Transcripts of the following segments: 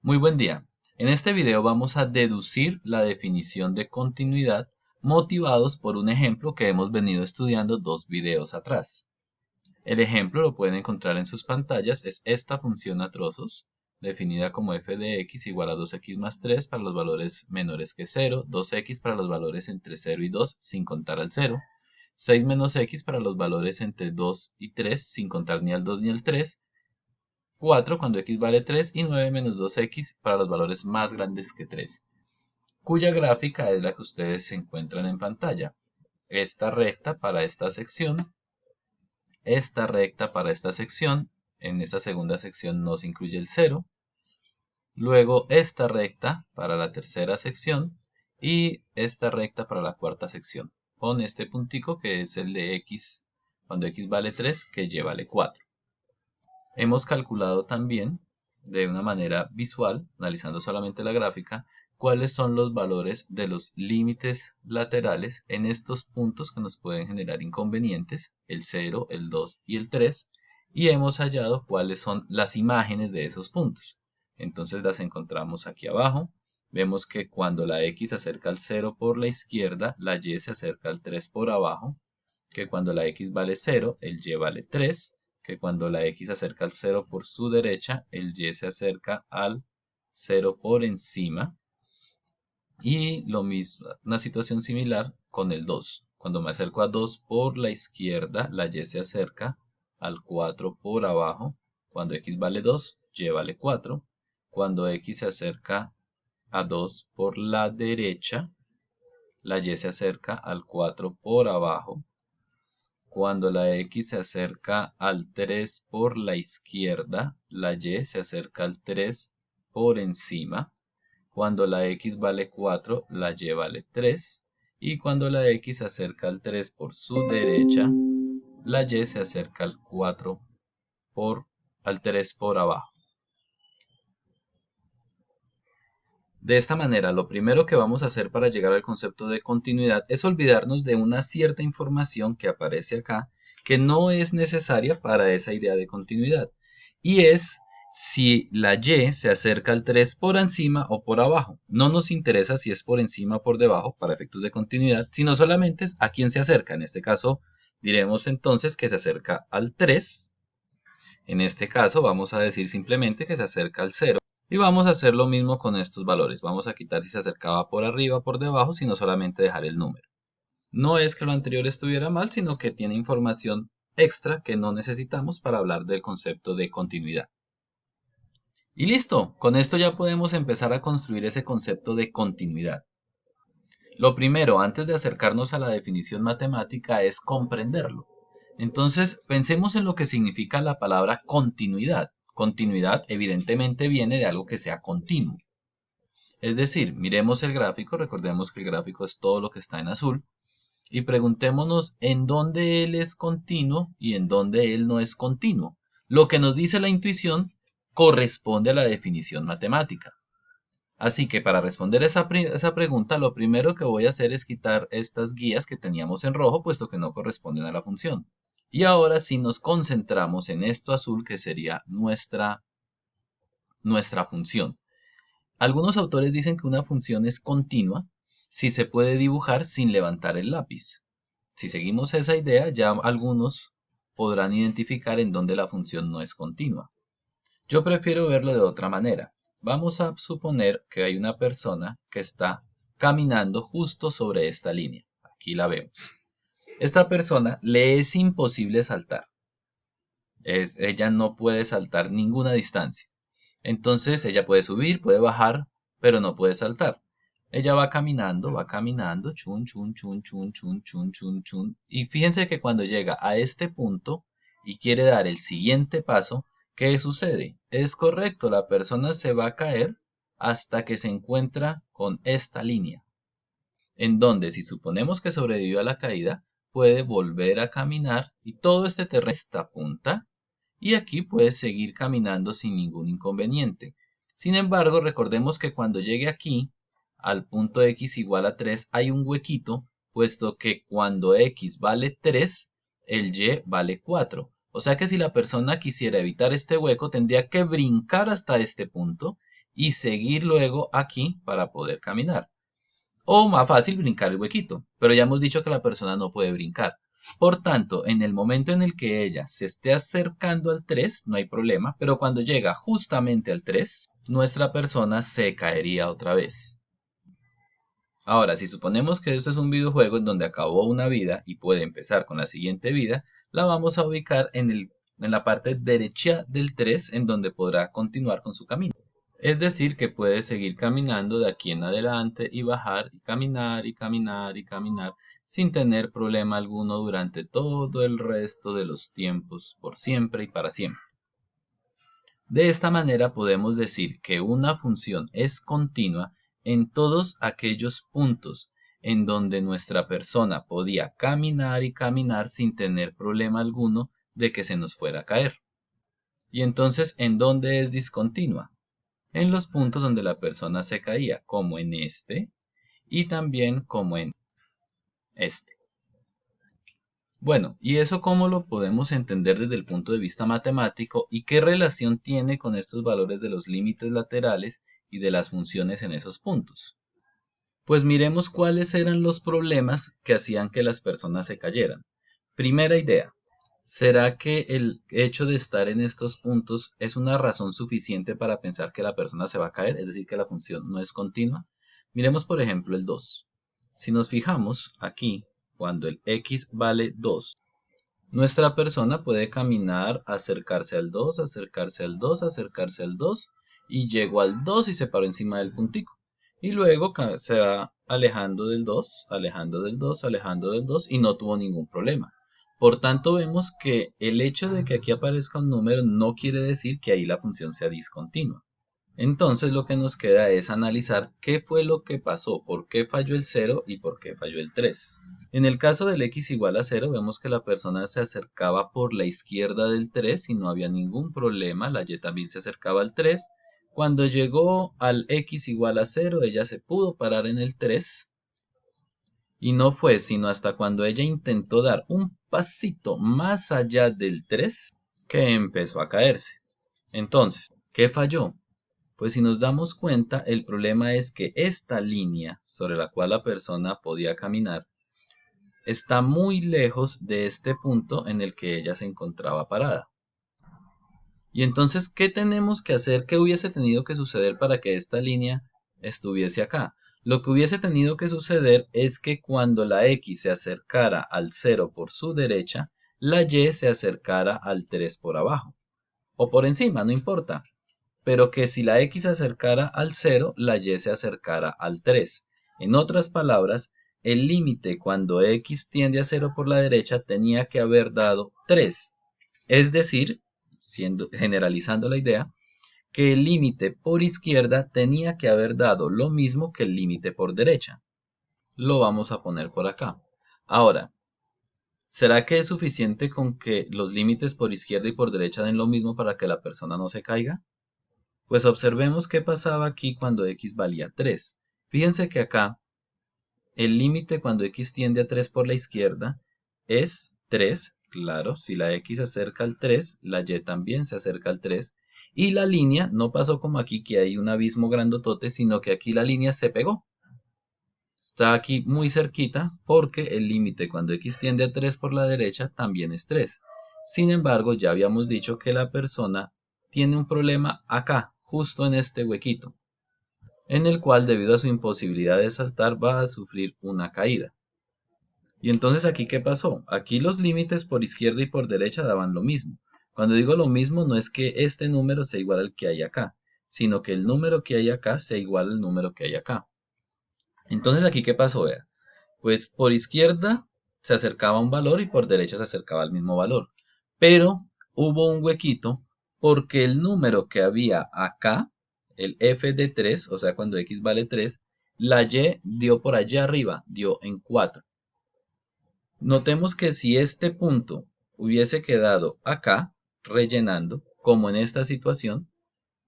Muy buen día. En este video vamos a deducir la definición de continuidad motivados por un ejemplo que hemos venido estudiando 2 videos atrás. El ejemplo lo pueden encontrar en sus pantallas, es esta función a trozos, definida como f de x igual a 2x más 3 para los valores menores que 0, 2x para los valores entre 0 y 2 sin contar al 0, 6 menos x para los valores entre 2 y 3 sin contar ni al 2 ni al 3, 4 cuando x vale 3 y 9 menos 2x para los valores más grandes que 3, cuya gráfica es la que ustedes se encuentran en pantalla. Esta recta para esta sección, en esta segunda sección no se incluye el 0, luego esta recta para la tercera sección y esta recta para la cuarta sección, con este puntico que es el de x cuando x vale 3, que y vale 4. Hemos calculado también, de una manera visual, analizando solamente la gráfica, cuáles son los valores de los límites laterales en estos puntos que nos pueden generar inconvenientes, el 0, el 2 y el 3, y hemos hallado cuáles son las imágenes de esos puntos. Entonces las encontramos aquí abajo. Vemos que cuando la x se acerca al 0 por la izquierda, la y se acerca al 3 por abajo, que cuando la x vale 0, el y vale 3, que cuando la x se acerca al 0 por su derecha, el y se acerca al 0 por encima. Y lo mismo, una situación similar con el 2. Cuando me acerco a 2 por la izquierda, la y se acerca al 4 por abajo. Cuando x vale 2, y vale 4. Cuando x se acerca a 2 por la derecha, la y se acerca al 4 por abajo. Cuando la x se acerca al 3 por la izquierda, la y se acerca al 3 por encima. Cuando la x vale 4, la y vale 3. Y cuando la x se acerca al 3 por su derecha, la y se acerca al 3 por abajo. De esta manera, lo primero que vamos a hacer para llegar al concepto de continuidad es olvidarnos de una cierta información que aparece acá, que no es necesaria para esa idea de continuidad. Y es si la y se acerca al 3 por encima o por abajo. No nos interesa si es por encima o por debajo para efectos de continuidad, sino solamente a quién se acerca. En este caso, diremos entonces que se acerca al 3. En este caso, vamos a decir simplemente que se acerca al 0. Y vamos a hacer lo mismo con estos valores. Vamos a quitar si se acercaba por arriba o por debajo, sino solamente dejar el número. No es que lo anterior estuviera mal, sino que tiene información extra que no necesitamos para hablar del concepto de continuidad. Y listo, con esto ya podemos empezar a construir ese concepto de continuidad. Lo primero, antes de acercarnos a la definición matemática, es comprenderlo. Entonces, pensemos en lo que significa la palabra continuidad. Continuidad evidentemente viene de algo que sea continuo. Es decir, miremos el gráfico, recordemos que el gráfico es todo lo que está en azul, y preguntémonos en dónde él es continuo y en dónde él no es continuo. Lo que nos dice la intuición corresponde a la definición matemática. Así que para responder esa pregunta, lo primero que voy a hacer es quitar estas guías que teníamos en rojo, puesto que no corresponden a la función. Y ahora sí nos concentramos en esto azul, que sería nuestra función. Algunos autores dicen que una función es continua si se puede dibujar sin levantar el lápiz. Si seguimos esa idea, ya algunos podrán identificar en dónde la función no es continua. Yo prefiero verlo de otra manera. Vamos a suponer que hay una persona que está caminando justo sobre esta línea. Aquí la vemos. Esta persona le es imposible saltar. Ella no puede saltar ninguna distancia. Entonces ella puede subir, puede bajar, pero no puede saltar. Ella va caminando, chun, chun, chun, chun, chun, chun, chun, chun. Y fíjense que cuando llega a este punto y quiere dar el siguiente paso, ¿qué sucede? Es correcto, la persona se va a caer hasta que se encuentra con esta línea, en donde si suponemos que sobrevivió a la caída, puede volver a caminar y todo este terreno esta punta, y aquí puede seguir caminando sin ningún inconveniente. Sin embargo, recordemos que cuando llegue aquí, al punto x igual a 3, hay un huequito, puesto que cuando x vale 3, el y vale 4. O sea que si la persona quisiera evitar este hueco, tendría que brincar hasta este punto y seguir luego aquí para poder caminar. O más fácil, brincar el huequito. Pero ya hemos dicho que la persona no puede brincar. Por tanto, en el momento en el que ella se esté acercando al 3, no hay problema. Pero cuando llega justamente al 3, nuestra persona se caería otra vez. Ahora, si suponemos que esto es un videojuego en donde acabó una vida y puede empezar con la siguiente vida, la vamos a ubicar en la parte derecha del 3 en donde podrá continuar con su camino. Es decir, que puede seguir caminando de aquí en adelante y bajar y caminar y caminar y caminar sin tener problema alguno durante todo el resto de los tiempos, por siempre y para siempre. De esta manera podemos decir que una función es continua en todos aquellos puntos en donde nuestra persona podía caminar y caminar sin tener problema alguno de que se nos fuera a caer. Y entonces, ¿en dónde es discontinua? En los puntos donde la persona se caía, como en este y también como en este. Bueno, ¿y eso cómo lo podemos entender desde el punto de vista matemático y qué relación tiene con estos valores de los límites laterales y de las funciones en esos puntos? Pues miremos cuáles eran los problemas que hacían que las personas se cayeran. Primera idea, ¿será que el hecho de estar en estos puntos es una razón suficiente para pensar que la persona se va a caer? Es decir, que la función no es continua. Miremos por ejemplo el 2. Si nos fijamos aquí, cuando el x vale 2, nuestra persona puede caminar, acercarse al 2, acercarse al 2, acercarse al 2 y llegó al 2 y se paró encima del puntico. Y luego se va alejando del 2, alejando del 2, alejando del 2 y no tuvo ningún problema. Por tanto, vemos que el hecho de que aquí aparezca un número no quiere decir que ahí la función sea discontinua. Entonces lo que nos queda es analizar qué fue lo que pasó, por qué falló el 0 y por qué falló el 3. En el caso del x igual a 0, vemos que la persona se acercaba por la izquierda del 3 y no había ningún problema, la y también se acercaba al 3. Cuando llegó al x igual a 0, ella se pudo parar en el 3 y no fue sino hasta cuando ella intentó dar un pasito más allá del 3 que empezó a caerse. Entonces, ¿qué falló? Pues si nos damos cuenta, el problema es que esta línea sobre la cual la persona podía caminar está muy lejos de este punto en el que ella se encontraba parada. Y entonces, ¿qué tenemos que hacer? ¿Qué hubiese tenido que suceder para que esta línea estuviese acá? Lo que hubiese tenido que suceder es que cuando la x se acercara al 0 por su derecha, la y se acercara al 3 por abajo. O por encima, no importa. Pero que si la x se acercara al 0, la y se acercara al 3. En otras palabras, el límite cuando x tiende a 0 por la derecha tenía que haber dado 3. Es decir, generalizando la idea, que el límite por izquierda tenía que haber dado lo mismo que el límite por derecha. Lo vamos a poner por acá. Ahora, ¿será que es suficiente con que los límites por izquierda y por derecha den lo mismo para que la persona no se caiga? Pues observemos qué pasaba aquí cuando x valía 3. Fíjense que acá el límite cuando x tiende a 3 por la izquierda es 3. Claro, si la x se acerca al 3, la y también se acerca al 3. Y la línea no pasó como aquí que hay un abismo grandotote, sino que aquí la línea se pegó. Está aquí muy cerquita porque el límite cuando x tiende a 3 por la derecha también es 3. Sin embargo, ya habíamos dicho que la persona tiene un problema acá, justo en este huequito, en el cual debido a su imposibilidad de saltar va a sufrir una caída. Y entonces aquí ¿qué pasó? Aquí los límites por izquierda y por derecha daban lo mismo. Cuando digo lo mismo no es que este número sea igual al que hay acá, sino que el número que hay acá sea igual al número que hay acá. Entonces aquí ¿qué pasó? Vea, pues por izquierda se acercaba un valor y por derecha se acercaba al mismo valor. Pero hubo un huequito porque el número que había acá, el f de 3, o sea cuando x vale 3, la y dio por allá arriba, dio en 4. Notemos que si este punto hubiese quedado acá, rellenando, como en esta situación,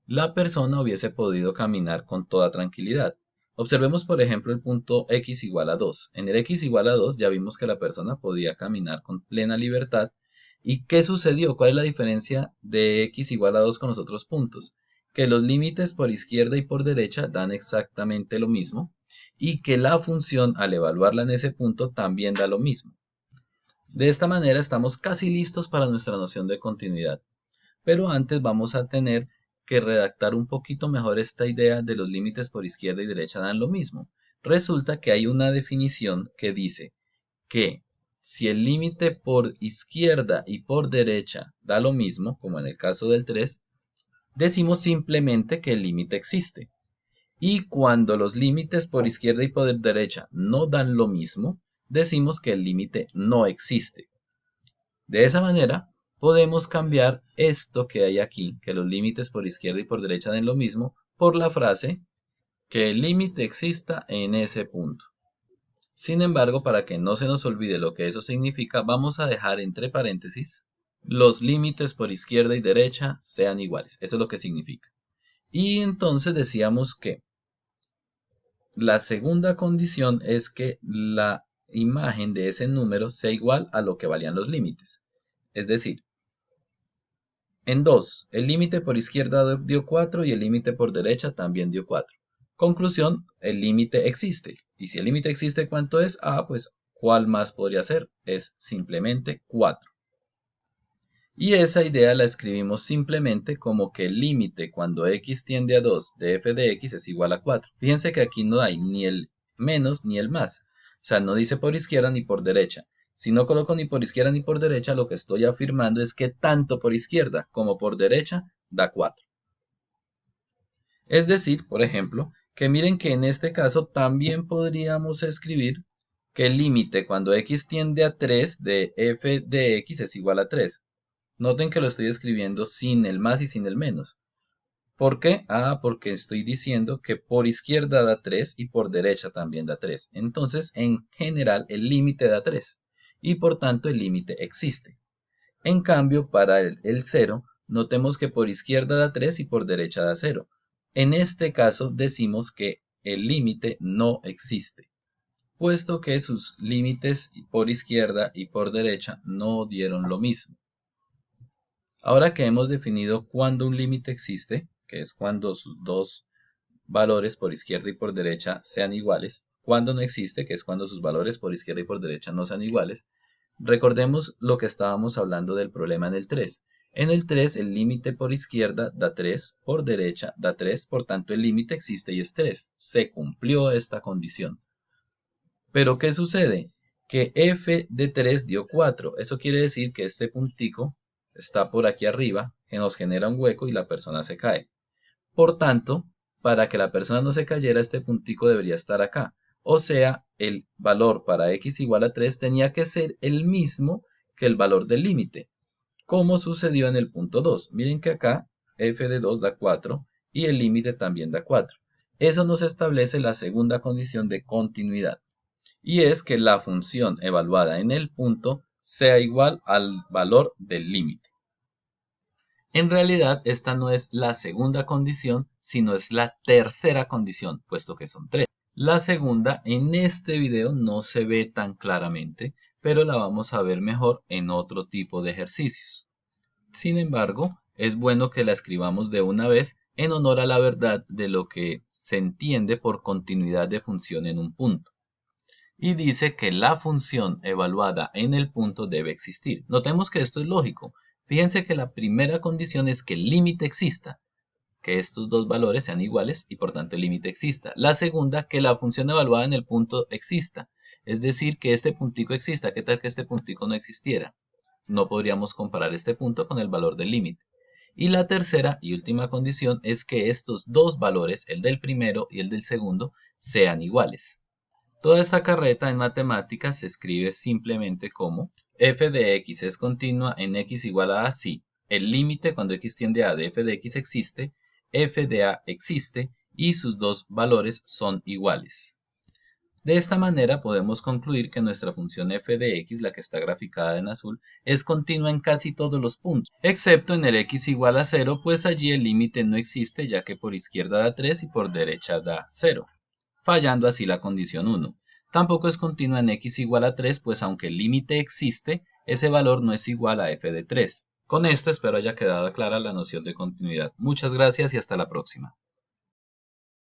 la persona hubiese podido caminar con toda tranquilidad. Observemos por ejemplo el punto x igual a 2. En el x igual a 2 ya vimos que la persona podía caminar con plena libertad. ¿Y qué sucedió? ¿Cuál es la diferencia de x igual a 2 con los otros puntos? que los límites por izquierda y por derecha dan exactamente lo mismo y que la función al evaluarla en ese punto también da lo mismo. De esta manera estamos casi listos para nuestra noción de continuidad. Pero antes vamos a tener que redactar un poquito mejor esta idea de los límites por izquierda y derecha dan lo mismo. Resulta que hay una definición que dice que si el límite por izquierda y por derecha da lo mismo, como en el caso del 3, decimos simplemente que el límite existe. Y cuando los límites por izquierda y por derecha no dan lo mismo, decimos que el límite no existe. De esa manera, podemos cambiar esto que hay aquí, que los límites por izquierda y por derecha den lo mismo, por la frase que el límite exista en ese punto. Sin embargo, para que no se nos olvide lo que eso significa, vamos a dejar entre paréntesis los límites por izquierda y derecha sean iguales. Eso es lo que significa. Y entonces decíamos que la segunda condición es que la imagen de ese número sea igual a lo que valían los límites. Es decir, en 2, el límite por izquierda dio 4 y el límite por derecha también dio 4. Conclusión, el límite existe. Y si el límite existe, ¿cuánto es? Pues, ¿cuál más podría ser? Es simplemente 4. Y esa idea la escribimos simplemente como que el límite cuando x tiende a 2 de f de x es igual a 4. Fíjense que aquí no hay ni el menos ni el más. O sea, no dice por izquierda ni por derecha. Si no coloco ni por izquierda ni por derecha, lo que estoy afirmando es que tanto por izquierda como por derecha da 4. Es decir, por ejemplo, que miren que en este caso también podríamos escribir que el límite cuando x tiende a 3 de f de x es igual a 3. Noten que lo estoy escribiendo sin el más y sin el menos. ¿Por qué? Porque estoy diciendo que por izquierda da 3 y por derecha también da 3. Entonces, en general, el límite da 3 y por tanto el límite existe. En cambio, para el 0, notemos que por izquierda da 3 y por derecha da 0. En este caso, decimos que el límite no existe, puesto que sus límites por izquierda y por derecha no dieron lo mismo. Ahora que hemos definido cuándo un límite existe, que es cuando sus dos valores por izquierda y por derecha sean iguales, cuando no existe, que es cuando sus valores por izquierda y por derecha no sean iguales, recordemos lo que estábamos hablando del problema en el 3. En el 3 el límite por izquierda da 3, por derecha da 3, por tanto el límite existe y es 3. Se cumplió esta condición. Pero ¿qué sucede? Que f de 3 dio 4. Eso quiere decir que este puntico está por aquí arriba, que nos genera un hueco y la persona se cae. Por tanto, para que la persona no se cayera, este puntico debería estar acá. O sea, el valor para x igual a 3 tenía que ser el mismo que el valor del límite, como sucedió en el punto 2. Miren que acá f de 2 da 4 y el límite también da 4. Eso nos establece la segunda condición de continuidad, y es que la función evaluada en el punto sea igual al valor del límite. En realidad, esta no es la segunda condición, sino es la tercera condición, puesto que son 3. La segunda en este video no se ve tan claramente, pero la vamos a ver mejor en otro tipo de ejercicios. Sin embargo, es bueno que la escribamos de una vez en honor a la verdad de lo que se entiende por continuidad de función en un punto. Y dice que la función evaluada en el punto debe existir. Notemos que esto es lógico. Fíjense que la primera condición es que el límite exista, que estos dos valores sean iguales y por tanto el límite exista. La segunda, que la función evaluada en el punto exista, es decir, que este puntico exista. ¿Qué tal que este puntico no existiera? No podríamos comparar este punto con el valor del límite. Y la tercera y última condición es que estos dos valores, el del primero y el del segundo, sean iguales. Toda esta carreta en matemáticas se escribe simplemente como f de x es continua en x igual a si el límite cuando x tiende a de f de x existe, f de a existe y sus dos valores son iguales. De esta manera podemos concluir que nuestra función f de x, la que está graficada en azul, es continua en casi todos los puntos, excepto en el x igual a 0, pues allí el límite no existe ya que por izquierda da 3 y por derecha da 0. Fallando así la condición 1. Tampoco es continua en x igual a 3, pues aunque el límite existe, ese valor no es igual a f de 3. Con esto espero haya quedado clara la noción de continuidad. Muchas gracias y hasta la próxima.